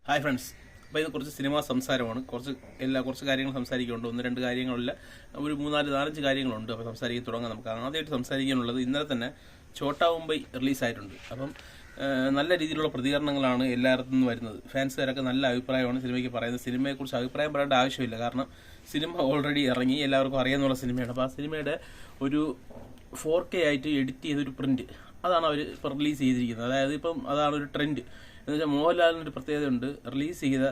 Hi friends. അപ്പോൾ ഇത് കുറച്ച് സിനിമാ സംസാരമാണ്. കുറച്ച് കാര്യങ്ങൾ സംസാരിക്കുന്നുണ്ട്. ഒന്ന് രണ്ട് കാര്യങ്ങളില്ല, ഒരു നാലഞ്ച് കാര്യങ്ങളുണ്ട്. അപ്പോൾ സംസാരിക്കാൻ തുടങ്ങാം. നമുക്ക് ആദ്യമായിട്ട് സംസാരിക്കാനുള്ളത്, ഇന്നലെ തന്നെ ഛോട്ടാ മുംബൈ റിലീസായിട്ടുണ്ട്. അപ്പം നല്ല രീതിയിലുള്ള പ്രതികരണങ്ങളാണ് എല്ലായിടത്തു നിന്നും വരുന്നത്. ഫാൻസുകാരൊക്കെ നല്ല അഭിപ്രായമാണ് സിനിമയ്ക്ക് പറയുന്നത്. സിനിമയെക്കുറിച്ച് അഭിപ്രായം പറയേണ്ട ആവശ്യമില്ല, കാരണം സിനിമ ഓൾറെഡി ഇറങ്ങി, എല്ലാവർക്കും അറിയാവുന്ന സിനിമയാണ്. അപ്പോൾ ആ സിനിമയുടെ ഒരു 4K ആയിട്ട് എഡിറ്റ് ചെയ്തൊരു പ്രിന്റ്, അതാണ് അവർ ഇപ്പോൾ റിലീസ് ചെയ്തിരിക്കുന്നത്. അതായത് ഇപ്പം അതാണ് ഒരു ട്രെൻഡ്. എന്നുവെച്ചാൽ മോഹൻലാലിനൊരു പ്രത്യേകതയുണ്ട്. റിലീസ് ചെയ്ത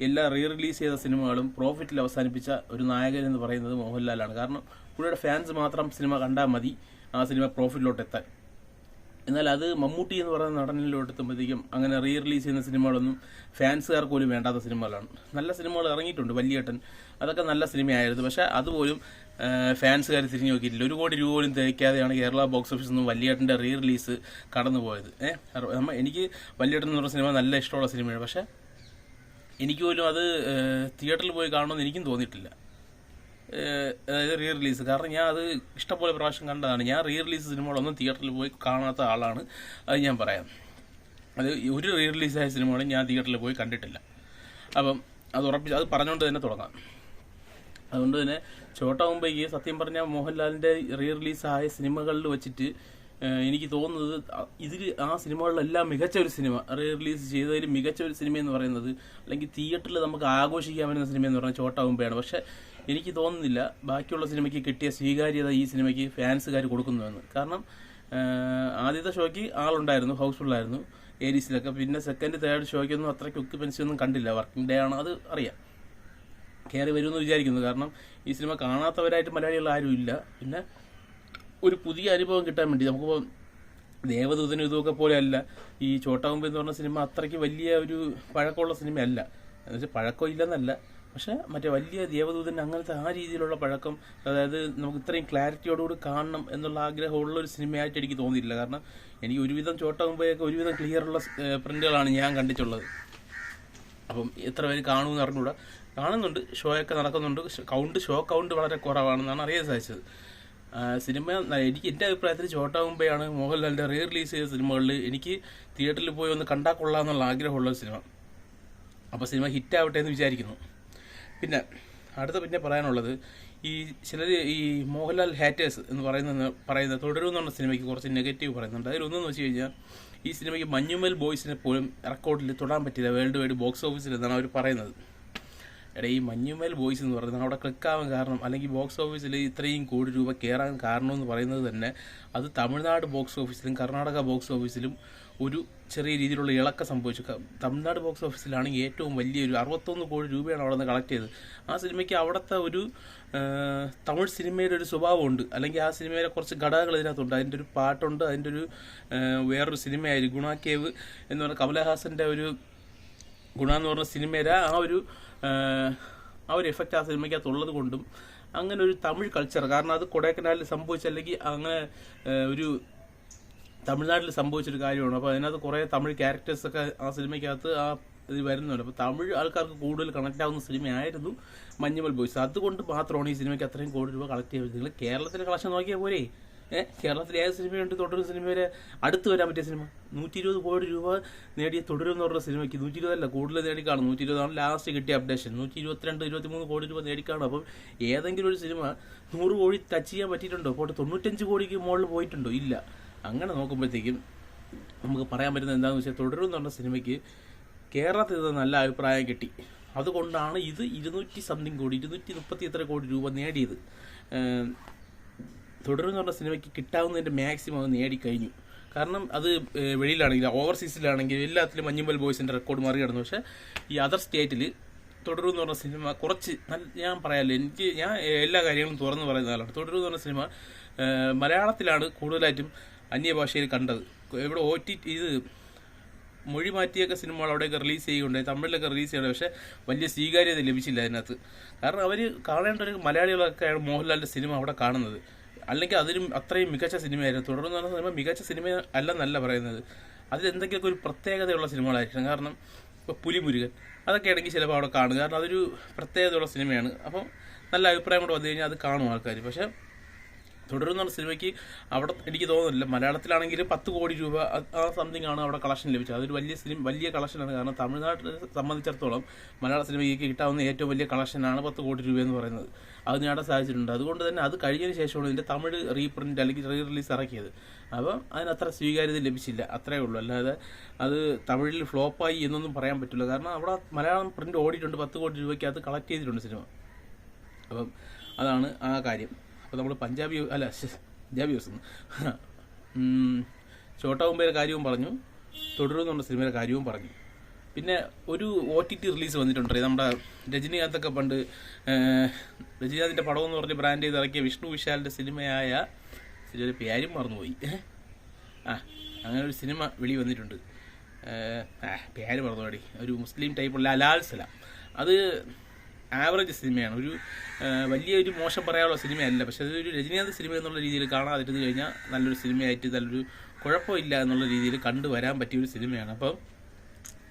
എല്ലാ റിലീസ് ചെയ്ത സിനിമകളും പ്രോഫിറ്റിൽ അവസാനിപ്പിച്ച ഒരു നായകൻ എന്ന് പറയുന്നത് മോഹൻലാലാണ്. കാരണം പുള്ളിയുടെ ഫാൻസ് മാത്രം സിനിമ കണ്ടാൽ മതി ആ സിനിമ പ്രോഫിറ്റിലോട്ട് എത്താൻ. എന്നാൽ അത് മമ്മൂട്ടി എന്ന് പറയുന്ന നടനിലോട്ട് എത്തുമ്പോഴത്തേക്കും അങ്ങനെ റിലീസ് ചെയ്യുന്ന സിനിമകളൊന്നും ഫാൻസുകാർക്ക് പോലും വേണ്ടാത്ത സിനിമകളാണ്. നല്ല സിനിമകൾ ഇറങ്ങിയിട്ടുണ്ട്, വലിയേട്ടൻ, അതൊക്കെ നല്ല സിനിമയായിരുന്നു. പക്ഷേ അതുപോലും ഫാൻസുകാർ തിരിഞ്ഞു നോക്കിയിട്ടില്ല. 1 കോടി രൂപ പോലും തികയ്ക്കാതെയാണ് കേരള ബോക്സ് ഓഫീസിൽ നിന്നും വലിയേട്ടൻ്റെ റിലീസ് കടന്നുപോയത്. എനിക്ക് വലിയേട്ടൻ എന്ന് പറഞ്ഞ സിനിമ നല്ല ഇഷ്ടമുള്ള സിനിമയാണ്. പക്ഷേ എനിക്ക് പോലും അത് തിയേറ്ററിൽ പോയി കാണണമെന്ന് എനിക്കും തോന്നിയിട്ടില്ല, അതായത് റിലീസ്. കാരണം ഞാൻ അത് ഇഷ്ടംപോലെ പ്രാവശ്യം കണ്ടതാണ്. ഞാൻ റിലീസ് സിനിമകളൊന്നും തിയേറ്ററിൽ പോയി കാണാത്ത ആളാണ്, അത് ഞാൻ പറയാം. അത് ഒരു റിലീസായ സിനിമകളും ഞാൻ തിയേറ്ററിൽ പോയി കണ്ടിട്ടില്ല. അപ്പം അത് പറഞ്ഞുകൊണ്ട് തന്നെ തുടങ്ങാം. അതുകൊണ്ട് തന്നെ ഛോട്ടാ മുംബൈക്ക് സത്യം പറഞ്ഞാൽ മോഹൻലാലിൻ്റെ റിലീസായ സിനിമകളിൽ വെച്ചിട്ട് എനിക്ക് തോന്നുന്നത് ഇതിൽ ആ സിനിമകളിലെല്ലാം മികച്ച ഒരു സിനിമ, റിലീസ് ചെയ്തതിൽ മികച്ച ഒരു സിനിമ എന്ന് പറയുന്നത്, അല്ലെങ്കിൽ തിയേറ്ററിൽ നമുക്ക് ആഘോഷിക്കാൻ പറ്റുന്ന സിനിമ എന്ന് പറയുന്നത് ഛോട്ടാ മുംബൈയാണ്. പക്ഷേ എനിക്ക് തോന്നുന്നില്ല ബാക്കിയുള്ള സിനിമയ്ക്ക് കിട്ടിയ സ്വീകാര്യത ഈ സിനിമയ്ക്ക് ഫാൻസുകാർ കൊടുക്കുന്നുവെന്ന്. കാരണം ആദ്യത്തെ ഷോയ്ക്ക് ആളുണ്ടായിരുന്നു, ഹൗസ്ഫുള്ളായിരുന്നു ഏരീസിലൊക്കെ. പിന്നെ സെക്കൻഡ് തേർഡ് ഷോയ്ക്കൊന്നും അത്രയ്ക്ക് ഒക്യുപ്പൻസി ഒന്നും കണ്ടില്ല. വർക്കിംഗ് ഡേ ആണ്, അത് അറിയാം. കയറി വരുമെന്ന് വിചാരിക്കുന്നു. കാരണം ഈ സിനിമ കാണാത്തവരായിട്ട് മലയാളികൾ ആരും ഇല്ല. പിന്നെ ഒരു പുതിയ അനുഭവം കിട്ടാൻ വേണ്ടി നമുക്കിപ്പോൾ ദേവദൂതനും ഇതൊക്കെ പോലെയല്ല ഈ ഛോട്ടാ മുംബൈ എന്ന് പറഞ്ഞ സിനിമ. അത്രയ്ക്ക് വലിയ ഒരു പഴക്കമുള്ള സിനിമയല്ല. എന്നുവെച്ചാൽ പഴക്കം ഇല്ലെന്നല്ല, പക്ഷേ മറ്റേ വലിയ ദേവദൂതൻ അങ്ങനത്തെ ആ രീതിയിലുള്ള പഴക്കം, അതായത് നമുക്ക് ഇത്രയും ക്ലാരിറ്റിയോടുകൂടി കാണണം എന്നുള്ള ആഗ്രഹമുള്ള ഒരു സിനിമയായിട്ട് എനിക്ക് തോന്നിയിട്ടില്ല. കാരണം എനിക്ക് ഒരുവിധം ഛോട്ടാ മുംബൈയൊക്കെ ഒരുവിധം ക്ലിയറുള്ള പ്രിന്റുകളാണ് ഞാൻ കണ്ടിട്ടുള്ളത്. അപ്പം എത്ര പേര് കാണുമെന്ന് അറിഞ്ഞുകൂടാ. കാണുന്നുണ്ട്, ഷോയൊക്കെ നടക്കുന്നുണ്ട്. ഷോ കൗണ്ട് വളരെ കുറവാണെന്നാണ് അറിയാൻ സാധിച്ചത്. സിനിമ എൻ്റെ അഭിപ്രായത്തിൽ ഛോട്ടാ മുംബൈയാണ് മോഹൻലാലിൻ്റെ റിലീസ് ചെയ്ത സിനിമകളിൽ എനിക്ക് തിയേറ്ററിൽ പോയി ഒന്ന് കണ്ടാൽ കൊള്ളാമെന്നുള്ള ആഗ്രഹമുള്ള സിനിമ. അപ്പോൾ സിനിമ ഹിറ്റാവട്ടെ എന്ന് വിചാരിക്കുന്നു. പിന്നെ പറയാനുള്ളത്, ഈ ചിലർ ഈ മോഹൻലാൽ ഹാറ്റേഴ്സ് എന്ന് പറയുന്ന തുടരുമെന്ന് പറഞ്ഞ സിനിമയ്ക്ക് കുറച്ച് നെഗറ്റീവ് പറയുന്നുണ്ട്. അതിലൊന്നെന്ന് വെച്ച് കഴിഞ്ഞാൽ, ഈ സിനിമയ്ക്ക് മഞ്ഞുമൽ ബോയ്സിനെ പോലും റെക്കോർഡിൽ തൊടാൻ പറ്റില്ല വേൾഡ് വൈഡ് ബോക്സ് ഓഫീസിൽ എന്നാണ് അവർ പറയുന്നത്. ഈ മഞ്ഞുമൽ ബോയ്സ് എന്ന് പറയുന്നത് അവിടെ ക്ലിക്കാവാൻ കാരണം, അല്ലെങ്കിൽ ബോക്സ് ഓഫീസിൽ ഇത്രയും കോടി രൂപ കയറാൻ കാരണമെന്ന് പറയുന്നത് തന്നെ, അത് തമിഴ്നാട് ബോക്സ് ഓഫീസിലും കർണാടക ബോക്സ് ഓഫീസിലും ഒരു ചെറിയ രീതിയിലുള്ള ഇളക്കം സംഭവിച്ചു. തമിഴ്നാട് ബോക്സ് ഓഫീസിലാണെങ്കിൽ ഏറ്റവും വലിയൊരു 61 കോടി രൂപയാണ് അവിടെ നിന്ന് കളക്ട് ചെയ്തത്. ആ സിനിമയ്ക്ക് അവിടുത്തെ ഒരു തമിഴ് സിനിമയുടെ ഒരു സ്വഭാവമുണ്ട്, അല്ലെങ്കിൽ ആ സിനിമയിലെ കുറച്ച് ഘടകങ്ങൾ ഇതിനകത്തുണ്ട്. അതിൻ്റെ ഒരു പാട്ടുണ്ട്, അതിൻ്റെ ഒരു വേറൊരു സിനിമയായിരുന്നു ഗുണാക്കേവ് എന്ന് പറഞ്ഞ കമലഹാസൻ്റെ ഒരു ഗുണ എന്ന് പറഞ്ഞ സിനിമയുടെ ആ ഒരു എഫക്റ്റ് ആ സിനിമയ്ക്കകത്തുള്ളത് കൊണ്ടും അങ്ങനെ ഒരു തമിഴ് കൾച്ചർ, കാരണം അത് കൊടൈക്കനാലിൽ സംഭവിച്ചല്ലെങ്കിൽ അങ്ങനെ ഒരു തമിഴ്നാട്ടിൽ സംഭവിച്ചൊരു കാര്യമാണ്. അപ്പോൾ അതിനകത്ത് കുറേ തമിഴ് ക്യാരക്ടേഴ്സൊക്കെ ആ സിനിമയ്ക്കകത്ത് ഇത് വരുന്നുണ്ട്. അപ്പോൾ തമിഴ് ആൾക്കാർക്ക് കൂടുതൽ കണക്റ്റ് ആവുന്ന സിനിമയായിരുന്നു മഞ്ഞുമൽ ബോയ്സ്. അതുകൊണ്ട് മാത്രമാണ് ഈ സിനിമയ്ക്ക് അത്രയും കോടി രൂപ കളക്ട് ചെയ്തത്. നിങ്ങൾ കേരളത്തിലെ കളക്ഷൻ നോക്കിയാൽ പോരെ. കേരളത്തിൽ ഏത് സിനിമയുണ്ട് തുടരും സിനിമ വരെ അടുത്ത് വരാൻ പറ്റിയ സിനിമ? 120 കോടി രൂപ നേടിയ തുടരും എന്ന് പറഞ്ഞ സിനിമയ്ക്ക് 120 കൂടുതൽ നേടിക്കാണും. 120 ലാസ്റ്റ് കിട്ടിയ അപ്ഡേഷൻ. 122-123 കോടി രൂപ നേടിക്കാണും. അപ്പം ഏതെങ്കിലും ഒരു സിനിമ 100 കോടി ടച്ച് ചെയ്യാൻ പറ്റിയിട്ടുണ്ടോ? പോട്ടെ 95 കോടിക്ക് മുകളിൽ പോയിട്ടുണ്ടോ? ഇല്ല. അങ്ങനെ നോക്കുമ്പോഴത്തേക്കും നമുക്ക് പറയാൻ പറ്റുന്നത് എന്താണെന്ന് വെച്ചാൽ, തുടരും എന്ന് പറഞ്ഞ സിനിമയ്ക്ക് കേരളത്തിൽ നിന്ന് നല്ല അഭിപ്രായം കിട്ടി. അതുകൊണ്ടാണ് ഇത് 230 കോടി രൂപ നേടിയത്. തുടരുമെന്ന് പറഞ്ഞ സിനിമയ്ക്ക് കിട്ടാവുന്നതിൻ്റെ മാക്സിമം അത് നേടിക്കഴിഞ്ഞു. കാരണം അത് വെളിയിലാണെങ്കിൽ, ഓവർസീസിലാണെങ്കിൽ എല്ലാത്തിലും മഞ്ഞുമൽ ബോയ്സിൻ്റെ റെക്കോർഡ് മറികടന്നു. പക്ഷേ ഈ അതർ സ്റ്റേറ്റിൽ തുടരുമെന്ന് പറഞ്ഞ സിനിമ കുറച്ച് ഞാൻ പറയാമല്ലോ, ഞാൻ എല്ലാ കാര്യങ്ങളും തുറന്നു പറയുന്ന ആളാണ്. തുടരുമെന്ന് പറഞ്ഞ സിനിമ മലയാളത്തിലാണ് കൂടുതലായിട്ടും അന്യഭാഷയിൽ കണ്ടത്. ഇവിടെ ഇത് മൊഴി മാറ്റിയൊക്കെ സിനിമകൾ അവിടെയൊക്കെ റിലീസ് ചെയ്യുകയുണ്ടായി, തമിഴിലൊക്കെ റിലീസ് ചെയ്യണം. പക്ഷേ വലിയ സ്വീകാര്യത ലഭിച്ചില്ല അതിനകത്ത്. കാരണം അവർ കാണേണ്ട ഒരു മലയാളികളൊക്കെയാണ് മോഹൻലാലിൻ്റെ സിനിമ അവിടെ കാണുന്നത്. അല്ലെങ്കിൽ അതിലും അത്രയും മികച്ച സിനിമയായിരുന്നു. തുടർന്ന് പറഞ്ഞ സിനിമ മികച്ച സിനിമ അല്ലെന്നല്ല പറയുന്നത്, അതിലെന്തൊക്കെയൊക്കെ ഒരു പ്രത്യേകതയുള്ള സിനിമകളായിരിക്കണം. കാരണം ഇപ്പോൾ പുലിമുരുകൻ അതൊക്കെ ആണെങ്കിൽ ചിലപ്പോൾ അവിടെ കാണുക, കാരണം അതൊരു പ്രത്യേകതയുള്ള സിനിമയാണ്. അപ്പം നല്ല അഭിപ്രായം കൂടെ വന്നു കഴിഞ്ഞാൽ അത് കാണും ആൾക്കാർ. പക്ഷേ തുടരും എന്നുള്ള സിനിമയ്ക്ക് അവിടെ എനിക്ക് തോന്നുന്നില്ല, മലയാളത്തിലാണെങ്കിൽ 10 കോടി രൂപ ആ സംതിങ് ആണ് അവിടെ കളക്ഷൻ ലഭിച്ചത്. അതൊരു വലിയ കളക്ഷനാണ്. കാരണം തമിഴ്നാട്ടിനെ സംബന്ധിച്ചിടത്തോളം മലയാള സിനിമയ്ക്ക് കിട്ടാവുന്ന ഏറ്റവും വലിയ കളക്ഷനാണ് 10 കോടി രൂപ എന്ന് പറയുന്നത്. അത് നേടാൻ സാധിച്ചിട്ടുണ്ട്. അതുകൊണ്ട് തന്നെ അത് കഴിഞ്ഞതിന് ശേഷമാണ് ഇതിൻ്റെ തമിഴ് റീപ്രിൻ്റ് അല്ലെങ്കിൽ റിലീസ് ഇറക്കിയത്. അപ്പം അതിനത്ര സ്വീകാര്യത ലഭിച്ചില്ല, അത്രയേ ഉള്ളൂ. അല്ലാതെ അത് തമിഴിൽ ഫ്ലോപ്പായി എന്നൊന്നും പറയാൻ പറ്റില്ല. കാരണം അവിടെ മലയാളം പ്രിൻ്റ് ഓടിയിട്ടുണ്ട്, 10 കോടി രൂപയ്ക്ക് അത് കളക്ട് ചെയ്തിട്ടുണ്ട് സിനിമ. അപ്പം അതാണ് ആ കാര്യം. അപ്പോൾ നമ്മൾ പഞ്ചാബി ന്യൂസ് ചോട്ടാ മുംബൈയുടെ കാര്യവും പറഞ്ഞു, തുടരും എന്നുള്ള സിനിമയുടെ കാര്യവും പറഞ്ഞു. പിന്നെ ഒരു OTT റിലീസ് വന്നിട്ടുണ്ട്. നമ്മുടെ രജനീകാന്തൊക്കെ പണ്ട് രജനീകാന്തിൻ്റെ പടം എന്ന് പറഞ്ഞ് ബ്രാൻഡ് ചെയ്ത് ഇറക്കിയ വിഷ്ണു വിശാലിൻ്റെ സിനിമയായ സിനിമയുടെ പേരും മറന്നുപോയി. അങ്ങനെ ഒരു സിനിമ വെളി വന്നിട്ടുണ്ട്. പേര് മറന്നുപോയി. ഒരു മുസ്ലിം ടൈപ്പുള്ള ലാൽ സലാം. അത് ആവറേജ് സിനിമയാണ്. വലിയൊരു മോശം പറയാനുള്ള സിനിമയല്ല. പക്ഷെ അതൊരു രജനീകാന്ത് സിനിമ എന്നുള്ള രീതിയിൽ കാണാതിരുന്ന് കഴിഞ്ഞാൽ നല്ലൊരു സിനിമയായിട്ട് നല്ലൊരു കുഴപ്പമില്ല എന്നുള്ള രീതിയിൽ കണ്ടുവരാൻ പറ്റിയൊരു സിനിമയാണ്. അപ്പം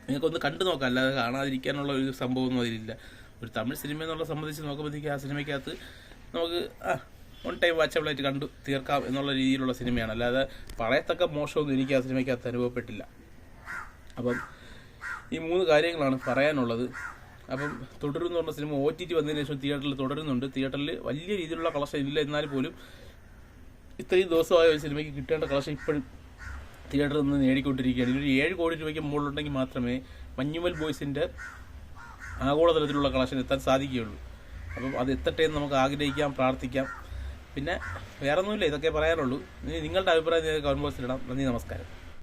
നിങ്ങൾക്കൊന്ന് കണ്ടു നോക്കാം, അല്ലാതെ കാണാതിരിക്കാനുള്ള ഒരു സംഭവമൊന്നും അതിലില്ല. ഒരു തമിഴ് സിനിമ എന്നുള്ള സംബന്ധിച്ച് നോക്കുമ്പോഴത്തേക്ക് ആ സിനിമയ്ക്കകത്ത് നമുക്ക് വൺ ടൈം വാച്ചബിളായിട്ട് കണ്ടു തീർക്കാം എന്നുള്ള രീതിയിലുള്ള സിനിമയാണ്. അല്ലാതെ പറയത്തക്ക മോശമൊന്നും എനിക്ക് ആ സിനിമയ്ക്കകത്ത് അനുഭവപ്പെട്ടില്ല. അപ്പം ഈ 3 കാര്യങ്ങളാണ് പറയാനുള്ളത്. അപ്പം തുടരും എന്ന് പറഞ്ഞ സിനിമ OTT വന്നതിന് ശേഷം തിയേറ്ററിൽ തുടരുന്നുണ്ട്. തിയേറ്ററിൽ വലിയ രീതിയിലുള്ള കളക്ഷൻ ഇല്ല, എന്നാൽ പോലും ഇത്രയും ദിവസമായ ഒരു സിനിമയ്ക്ക് കിട്ടേണ്ട കളക്ഷൻ ഇപ്പോഴും തിയേറ്ററിൽ നിന്ന് നേടിക്കൊണ്ടിരിക്കുകയാണ്. ഒരു 7 കോടി രൂപയ്ക്ക് മുകളിലുണ്ടെങ്കിൽ മാത്രമേ മഞ്ഞുമൽ ബോയ്സിൻ്റെ ആഗോളതലത്തിലുള്ള കളക്ഷൻ എത്താൻ സാധിക്കുകയുള്ളൂ. അപ്പം അത് എത്തട്ടെ എന്ന് നമുക്ക് ആഗ്രഹിക്കാം, പ്രാർത്ഥിക്കാം. പിന്നെ വേറെ ഒന്നുമില്ല, ഇതൊക്കെ പറയാനുള്ളൂ. നിങ്ങളുടെ അഭിപ്രായം കമന്റ് ബോക്സിലിടാം. നന്ദി, നമസ്കാരം.